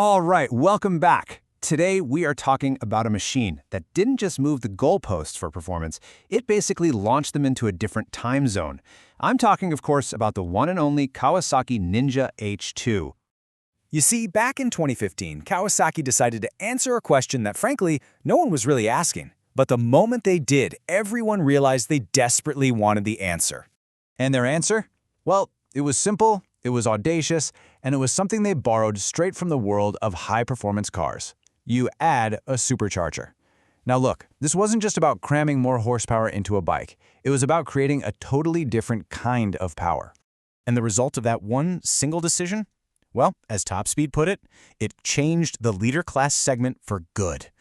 All right, welcome back. Today we are talking about a machine that didn't just move the goalposts for performance, it basically launched them into a different time zone. I'm talking, of course, about the one and only Kawasaki Ninja H2. You see, back in 2015, Kawasaki decided to answer a question that, frankly, no one was really asking. But the moment they did, everyone realized they desperately wanted the answer. And their answer? Well, it was simple, it was audacious, and it was something they borrowed straight from the world of high-performance cars. You add a supercharger. Now look, this wasn't just about cramming more horsepower into a bike. It was about creating a totally different kind of power. And the result of that one single decision? Well, as Top Speed put it, it changed the leader class segment for good.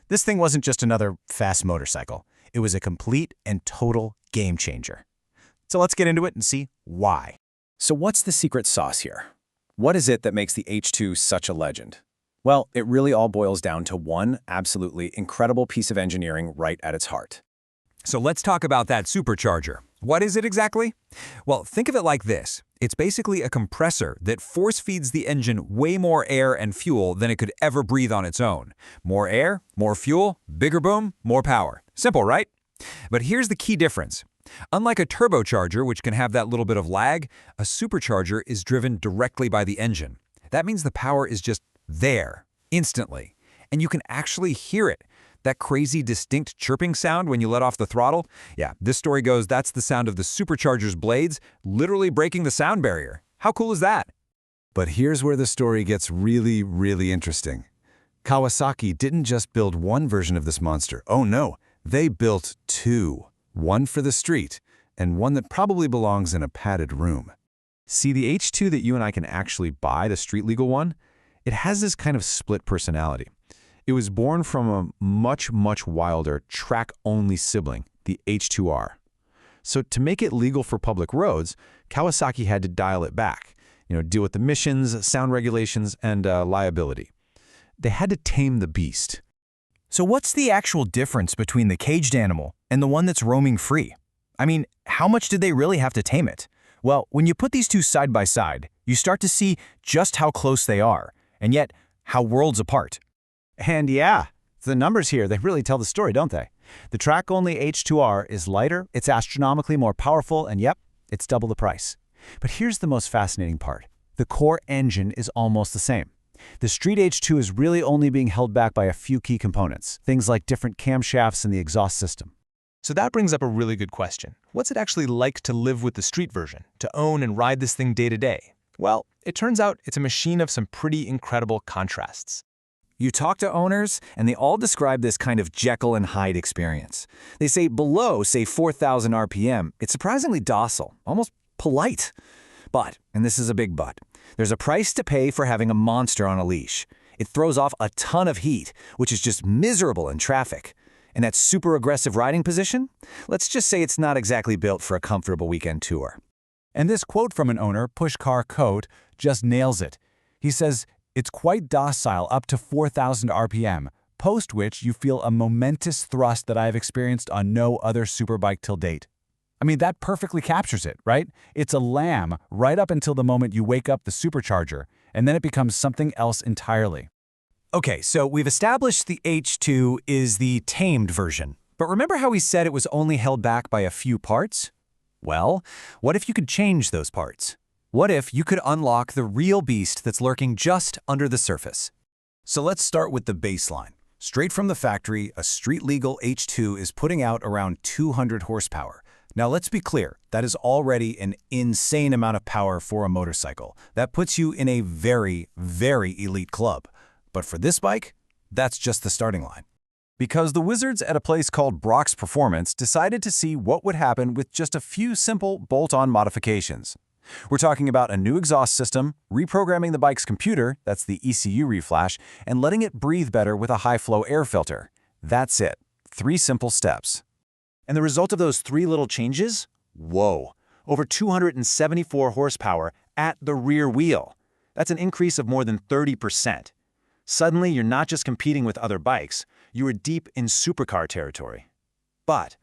This thing wasn't just another fast motorcycle. It was a complete and total game changer. So let's get into it and see why. So what's the secret sauce here? What is it that makes the H2 such a legend? Well, it really all boils down to one absolutely incredible piece of engineering right at its heart. So let's talk about that supercharger. What is it exactly? Well, think of it like this. It's basically a compressor that force feeds the engine way more air and fuel than it could ever breathe on its own. More air, more fuel, bigger boom, more power. Simple, right? But here's the key difference. Unlike a turbocharger, which can have that little bit of lag, a supercharger is driven directly by the engine. That means the power is just there, instantly. And you can actually hear it. That crazy, distinct chirping sound when you let off the throttle? Yeah, this story goes that's the sound of the supercharger's blades literally breaking the sound barrier. How cool is that? But here's where the story gets really, really interesting. Kawasaki didn't just build one version of this monster. Oh no, they built two. One for the street, and one that probably belongs in a padded room. See, the H2 that you and I can actually buy, the street-legal one, it has this kind of split personality. It was born from a much, much wilder track-only sibling, the H2R. So to make it legal for public roads, Kawasaki had to dial it back, deal with emissions, sound regulations, and liability. They had to tame the beast. So what's the actual difference between the caged animal and the one that's roaming free? I mean, how much did they really have to tame it? Well, when you put these two side by side, you start to see just how close they are, and yet how worlds apart. And yeah, the numbers here, they really tell the story, don't they? The track-only H2R is lighter, it's astronomically more powerful, and yep, it's double the price. But here's the most fascinating part. The core engine is almost the same. The Street H2 is really only being held back by a few key components, things like different camshafts in the exhaust system. So that brings up a really good question. What's it actually like to live with the street version, to own and ride this thing day to day? Well, it turns out it's a machine of some pretty incredible contrasts. You talk to owners, and they all describe this kind of Jekyll and Hyde experience. They say below, say 4,000 RPM, it's surprisingly docile, almost polite. But, and this is a big but, there's a price to pay for having a monster on a leash. It throws off a ton of heat, which is just miserable in traffic. And that super aggressive riding position? Let's just say it's not exactly built for a comfortable weekend tour. And this quote from an owner, Pushkar Coat, just nails it. He says, "It's quite docile up to 4,000 RPM, post which you feel a momentous thrust that I have experienced on no other superbike till date." I mean, that perfectly captures it, right? It's a lamb right up until the moment you wake up the supercharger, and then it becomes something else entirely. Okay, so we've established the H2 is the tamed version. But remember how we said it was only held back by a few parts? Well, what if you could change those parts? What if you could unlock the real beast that's lurking just under the surface? So let's start with the baseline. Straight from the factory, a street-legal H2 is putting out around 200 horsepower. Now let's be clear, that is already an insane amount of power for a motorcycle. That puts you in a very, very elite club. But for this bike, that's just the starting line. Because the wizards at a place called Brock's Performance decided to see what would happen with just a few simple bolt-on modifications. We're talking about a new exhaust system, reprogramming the bike's computer, that's the ECU reflash, and letting it breathe better with a high-flow air filter. That's it. 3 simple steps. And the result of those 3 little changes? Whoa! Over 274 horsepower at the rear wheel. That's an increase of more than 30%. Suddenly, you're not just competing with other bikes, you are deep in supercar territory. But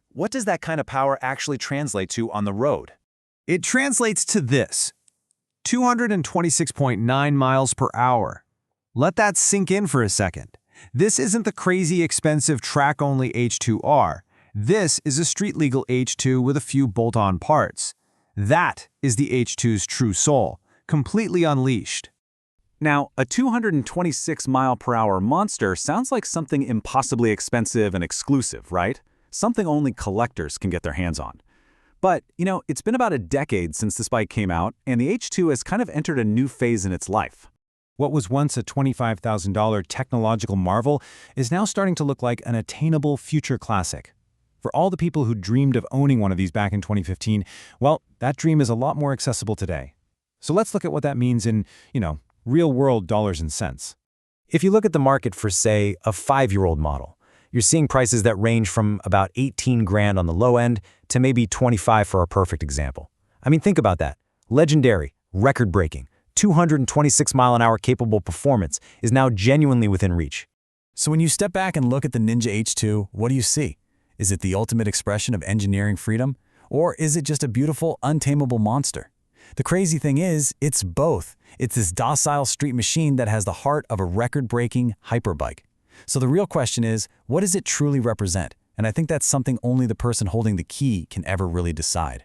what does that kind of power actually translate to on the road? It translates to this: 226.9 miles per hour. Let that sink in for a second. This isn't the crazy expensive track-only H2R. This is a street-legal H2 with a few bolt-on parts. That is the H2's true soul, completely unleashed. Now, a 226-mile-per-hour monster sounds like something impossibly expensive and exclusive, right? Something only collectors can get their hands on. But, it's been about a decade since this bike came out, and the H2 has kind of entered a new phase in its life. What was once a $25,000 technological marvel is now starting to look like an attainable future classic. For all the people who dreamed of owning one of these back in 2015, well, that dream is a lot more accessible today. So let's look at what that means in, real-world dollars and cents. If you look at the market for, say, a 5-year-old model, you're seeing prices that range from about 18 grand on the low end to maybe 25 for a perfect example. I mean, think about that. Legendary, record-breaking, 226-mile-an-hour capable performance is now genuinely within reach. So when you step back and look at the Ninja H2, what do you see? Is it the ultimate expression of engineering freedom? Or is it just a beautiful, untamable monster? The crazy thing is, it's both. It's this docile street machine that has the heart of a record-breaking hyperbike. So the real question is, what does it truly represent? And I think that's something only the person holding the key can ever really decide.